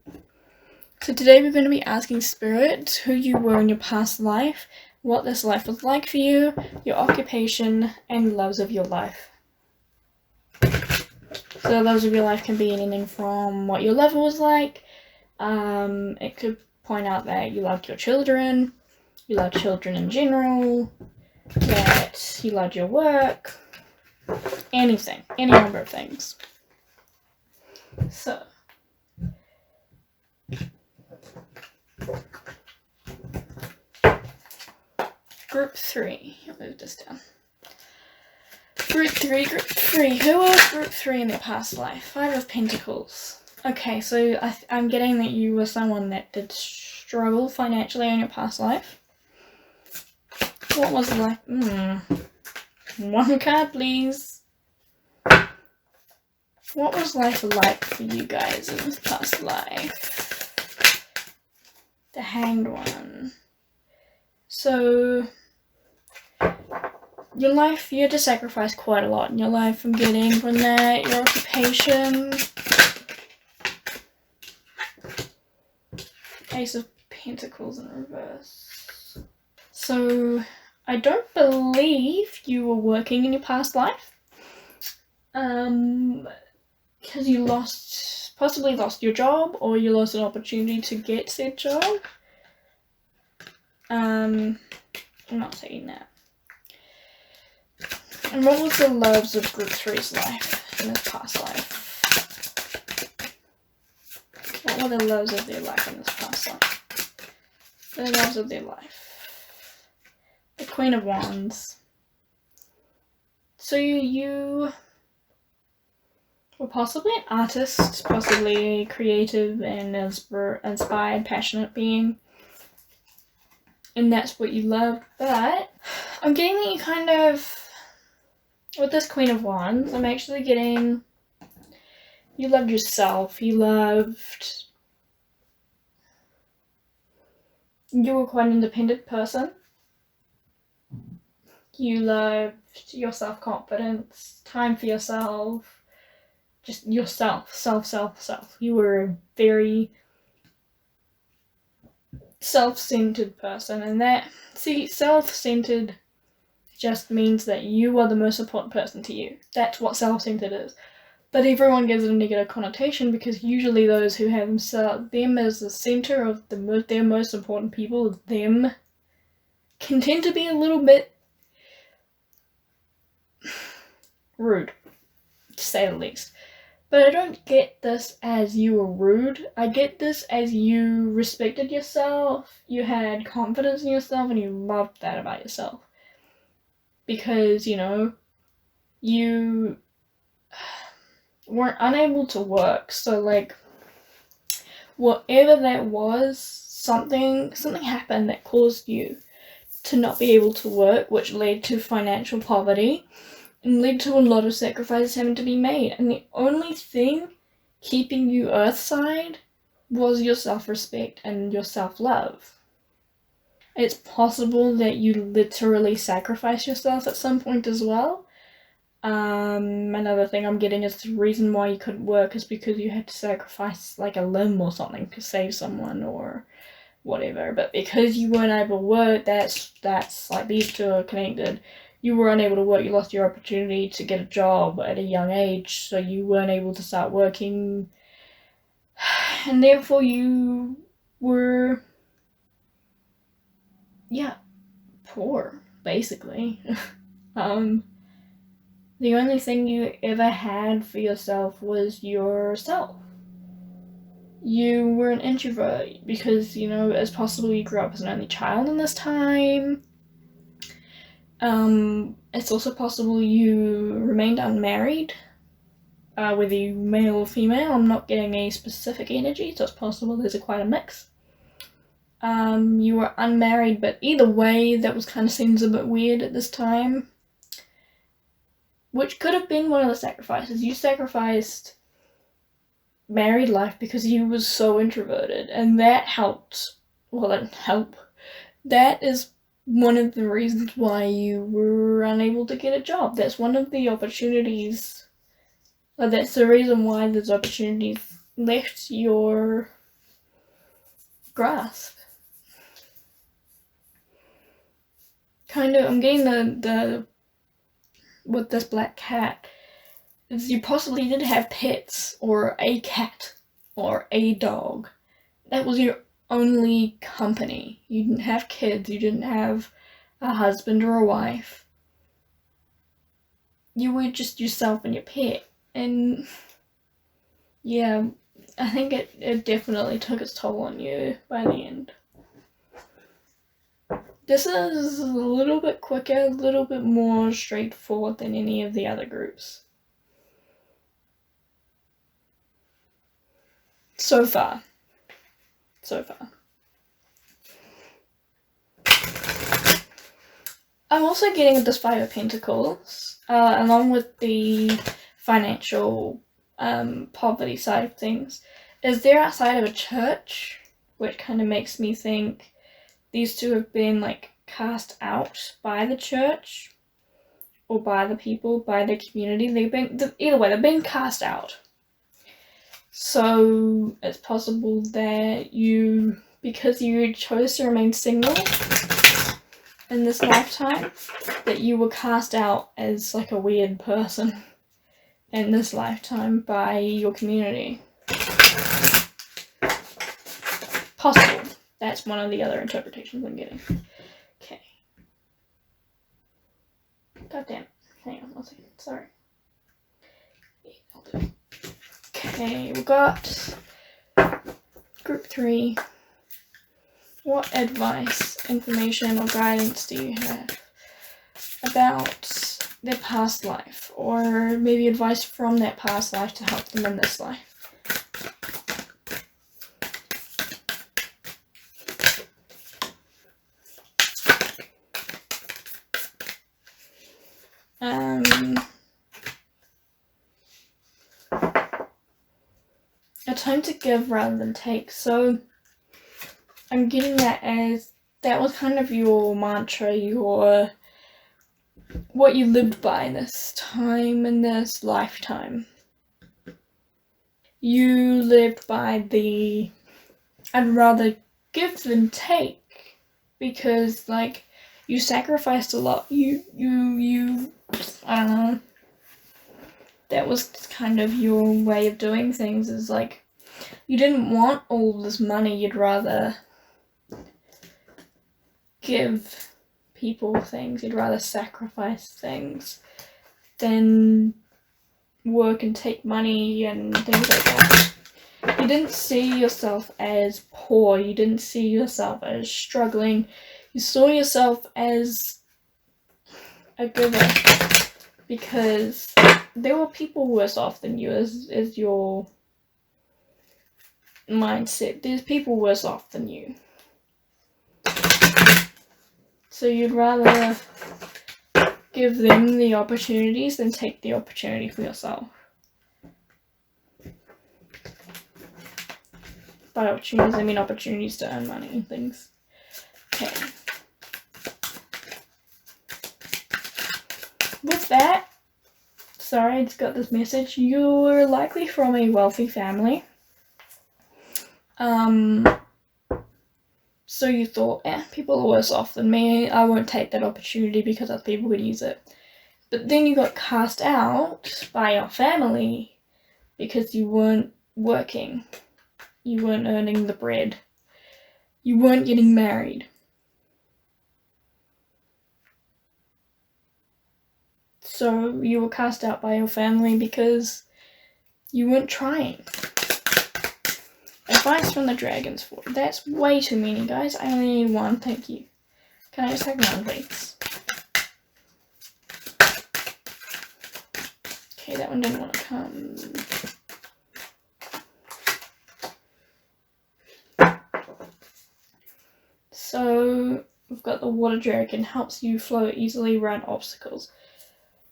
So today we're going to be asking Spirit who you were in your past life, what this life was like for you, your occupation, and loves of your life. So loves of your life can be anything from what your lover was like. It could point out that you loved your children, you loved children in general, that you loved your work, anything, any number of things. So, Group 3, I'll move this down. Group 3, who was Group 3 in their past life? 5 of Pentacles. Okay, so I'm getting that you were someone that did struggle financially in your past life. What was life? One card, please. What was life like for you guys in this past life? The Hanged One. So, your life, you had to sacrifice quite a lot in your life. I'm getting from that, your occupation. Ace of Pentacles in reverse. So, I don't believe you were working in your past life. Because you possibly lost your job, or you lost an opportunity to get said job. I'm not saying that. And what was the loves of Group 3's life in his past life? What were the loves of their life in this past life? The loves of their life. The Queen of Wands. So you were possibly an artist, possibly a creative and inspired, passionate being. And that's what you loved. But I'm getting that you kind of, with this Queen of Wands, I'm actually getting, you loved yourself. You were quite an independent person. You loved your self-confidence, time for yourself, just yourself, self. You were a very self-centered person, and that, see, self-centered just means that you are the most important person to you. That's what self-centered is. But everyone gives it a negative connotation because usually those who have them as the center of their most important people, them, can tend to be a little bit rude, to say the least. But I don't get this as you were rude. I get this as you respected yourself, you had confidence in yourself, and you loved that about yourself. Because, you know, you weren't unable to work, so like, whatever that was, something happened that caused you to not be able to work, which led to financial poverty and led to a lot of sacrifices having to be made. And the only thing keeping you earthside was your self-respect and your self-love. It's possible that you literally sacrificed yourself at some point as well. Another thing I'm getting is the reason why you couldn't work is because you had to sacrifice like a limb or something to save someone or whatever. But because you weren't able to work, that's like, these two are connected. You were unable to work, you lost your opportunity to get a job at a young age, so you weren't able to start working, and therefore you were, poor, basically. The only thing you ever had for yourself was yourself. You were an introvert because, you know, it's possible you grew up as an only child in this time. It's also possible you remained unmarried, whether you male or female. I'm not getting a specific energy, so it's possible there's quite a mix. You were unmarried, but either way, that was kind of seems a bit weird at this time. Which could have been one of the sacrifices. You sacrificed married life because you was so introverted, and that helped. Well, that didn't help. That is one of the reasons why you were unable to get a job. That's one of the opportunities. That's the reason why those opportunities left your grasp. Kind of, I'm getting the with this black cat, is you possibly did have pets, or a cat, or a dog. That was your only company. You didn't have kids, you didn't have a husband or a wife. You were just yourself and your pet. And yeah, I think it definitely took its toll on you by the end. This is a little bit quicker, a little bit more straightforward than any of the other groups. So far. I'm also getting this Five of Pentacles, along with the financial poverty side of things. Is they're outside of a church, which kind of makes me think these two have been like cast out by the church or by the people, by the community. Either way, they've been cast out. So it's possible that because you chose to remain single in this lifetime, that you were cast out as like a weird person in this lifetime by your community. Possible. That's one of the other interpretations I'm getting. Okay. God damn. Hang on 1 second. Sorry. Yeah, I'll do it. Okay, we got Group 3. What advice, information, or guidance do you have about their past life, or maybe advice from that past life to help them in this life? A time to give rather than take. So I'm getting that as that was kind of your mantra, what you lived by in this time, in this lifetime. You lived by I'd rather give than take, because like you sacrificed a lot. You I don't know. That was kind of your way of doing things, is like you didn't want all this money. You'd rather give people things. You'd rather sacrifice things than work and take money and things like that. You didn't see yourself as poor. You didn't see yourself as struggling. You saw yourself as a giver, because there were people worse off than you, as your mindset. There's people worse off than you. So you'd rather give them the opportunities than take the opportunity for yourself. By opportunities, I mean opportunities to earn money and things. Okay. With that, sorry, I just got this message. You're likely from a wealthy family. So you thought, people are worse off than me. I won't take that opportunity because other people would use it. But then you got cast out by your family because you weren't working. You weren't earning the bread. You weren't getting married. So you were cast out by your family because you weren't trying. Advice from the Dragons for that's way too many, guys. I only need one, thank you. Can I just have one, please? Okay, that one didn't want to come. So we've got the Water Dragon, helps you flow easily around obstacles.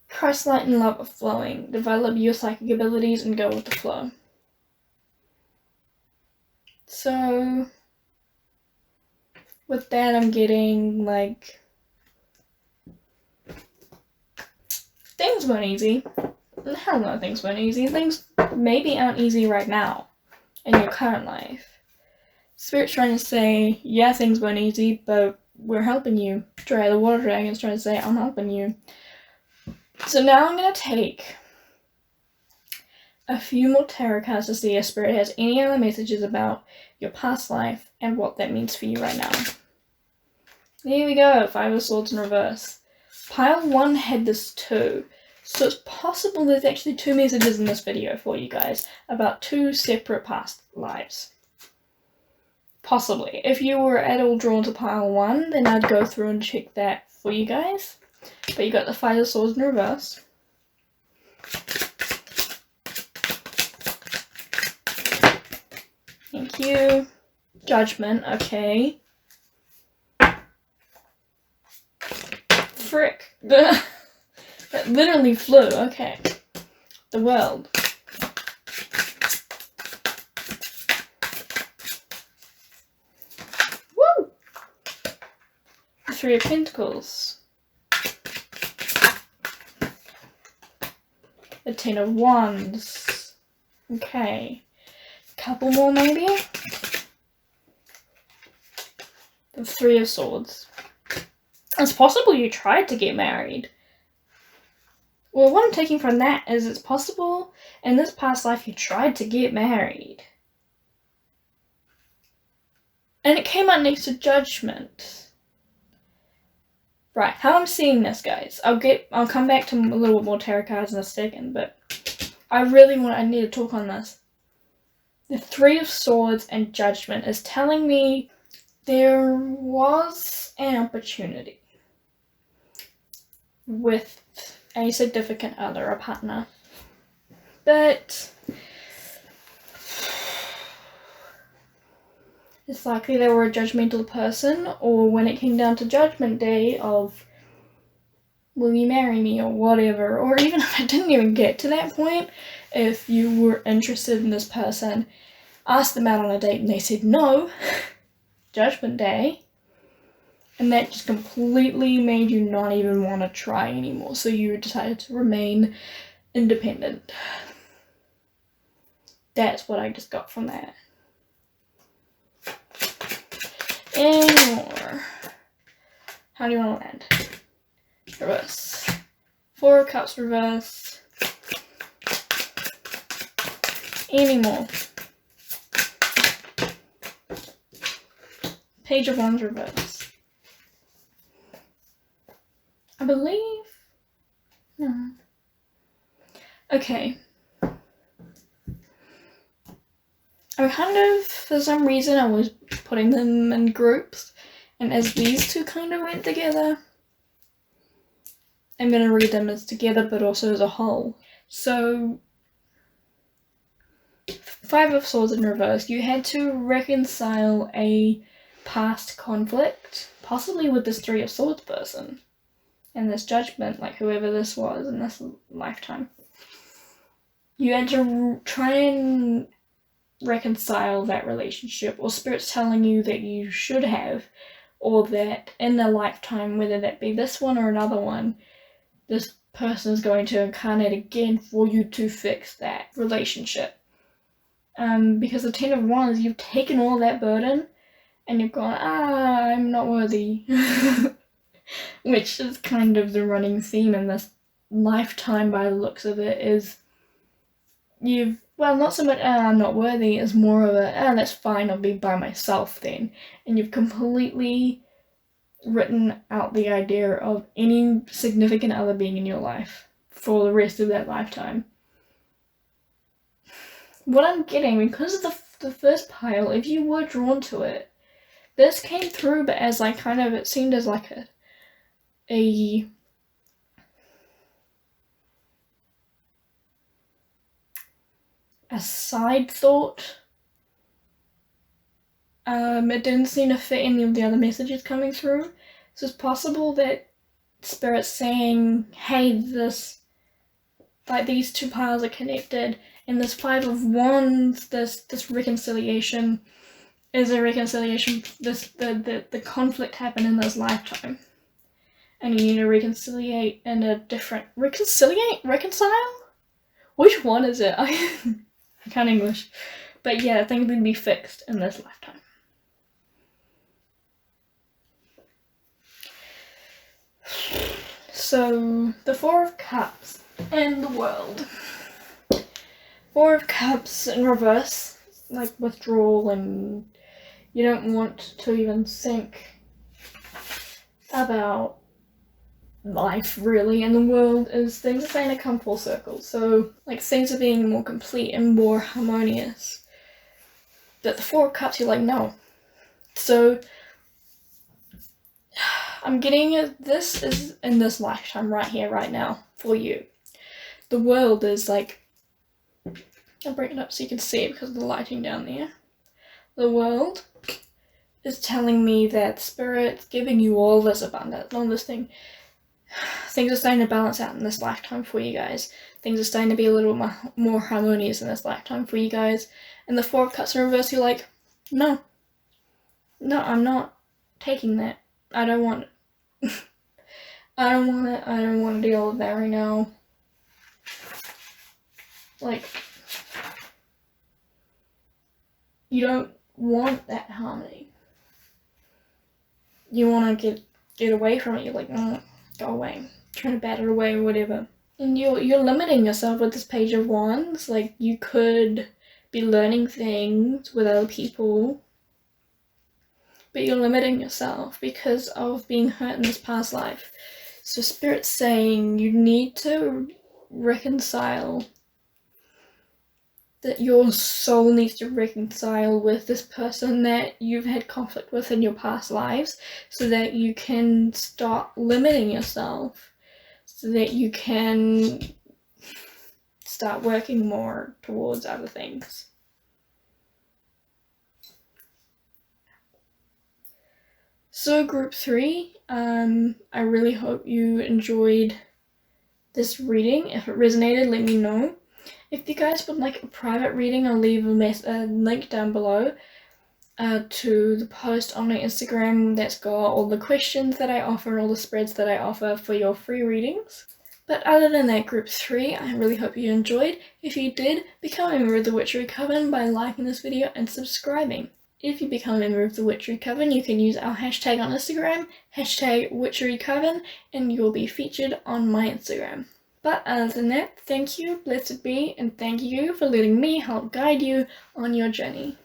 Christ-light and love of flowing. Develop your psychic abilities and go with the flow. So with that, I'm getting like things weren't easy. Hell no, things weren't easy. Things maybe aren't easy right now in your current life. Spirit's trying to say, yeah, things weren't easy, but we're helping you. The Water Dragon's trying to say, I'm helping you. So now I'm going to take a few more tarot cards to see if Spirit has any other messages about your past life and what that means for you right now. There we go, 5 of Swords in reverse. Pile 1 had this too. So it's possible there's actually 2 messages in this video for you guys about 2 separate past lives. Possibly. If you were at all drawn to pile 1, then I'd go through and check that for you guys. But you got the 5 of Swords in reverse. Thank you. Judgment, okay. Frick. That literally flew, okay. The World. Woo! The 3 of Pentacles. The 10 of Wands. Okay. Couple more maybe? The 3 of Swords. It's possible you tried to get married. Well, what I'm taking from that is it's possible in this past life you tried to get married. And it came out next to Judgment. Right, how I'm seeing this, guys. I'll come back to a little bit more tarot cards in a second, but I need to talk on this. The Three of Swords and Judgment is telling me there was an opportunity with a significant other, a partner, but it's likely they were a judgmental person, or when it came down to Judgment Day of will you marry me or whatever, or even if I didn't even get to that point, if you were interested in this person, asked them out on a date and they said no, Judgment Day, and that just completely made you not even want to try anymore, so you decided to remain independent. That's what I just got from that. Any more? How do you want to land? Reverse. Four of Cups reverse. Any more? Page of Wands reverse. I believe. No. Okay. I kind of, for some reason, I was putting them in groups, and as these two kind of went together, I'm going to read them as together, but also as a whole. So, Five of Swords in reverse. You had to reconcile a past conflict, possibly with this Three of Swords person, and this Judgment, like whoever this was in this lifetime. You had to try and reconcile that relationship, or Spirit's telling you that you should have, or that in a lifetime, whether that be this one or another one, this person is going to incarnate again for you to fix that relationship. Because the Ten of Wands, you've taken all that burden and you've gone, I'm not worthy. Which is kind of the running theme in this lifetime by the looks of it, is well, not so much, I'm not worthy, it's more of a, that's fine, I'll be by myself then. And you've completely written out the idea of any significant other being in your life for the rest of that lifetime. What I'm getting, because of the first pile, if you were drawn to it, this came through, but as like kind of, it seemed as like a side thought. It didn't seem to fit any of the other messages coming through. So it's possible that Spirit's saying, hey, these two piles are connected, and this Five of Wands, this reconciliation is a reconciliation. The conflict happened in this lifetime, and you need to reconcile in a different reconcile. Which one is it? I can't English, but yeah, things would be fixed in this lifetime. So the Four of Cups and the World. Four of Cups in reverse, like withdrawal, and you don't want to even think about life really, and the World is things are starting to come full circle. So like things are being more complete and more harmonious. But the Four of Cups, you're like, no. So I'm getting this is in this lifetime right here, right now, for you. The World is like, I'll bring it up so you can see it because of the lighting down there. The World is telling me that Spirit's giving you all this abundance, all this thing. Things are starting to balance out in this lifetime for you guys. Things are starting to be a little more harmonious in this lifetime for you guys. And the Four of Cups in reverse, you're like, no, I'm not taking that. I don't want it. I don't want it. I don't want to deal with that right now. Like, you don't want that harmony. You want to get away from it. You're like, no, go away. Trying to bat it away or whatever. And you're limiting yourself with this Page of Wands. Like, you could be learning things with other people, but you're limiting yourself because of being hurt in this past life. So Spirit's saying you need to reconcile that your soul needs to reconcile with this person that you've had conflict with in your past lives, so that you can stop limiting yourself, so that you can start working more towards other things. So group 3, I really hope you enjoyed this reading. If it resonated, let me know. If you guys would like a private reading, I'll leave a link down below to the post on my Instagram that's got all the questions that I offer and all the spreads that I offer for your free readings. But other than that, group 3, I really hope you enjoyed. If you did, become a member of the Witchery Coven by liking this video and subscribing. If you become a member of the Witchery Coven, you can use our hashtag on Instagram, hashtag Witchery Coven, and you'll be featured on my Instagram. But other than that, thank you, blessed be, and thank you for letting me help guide you on your journey.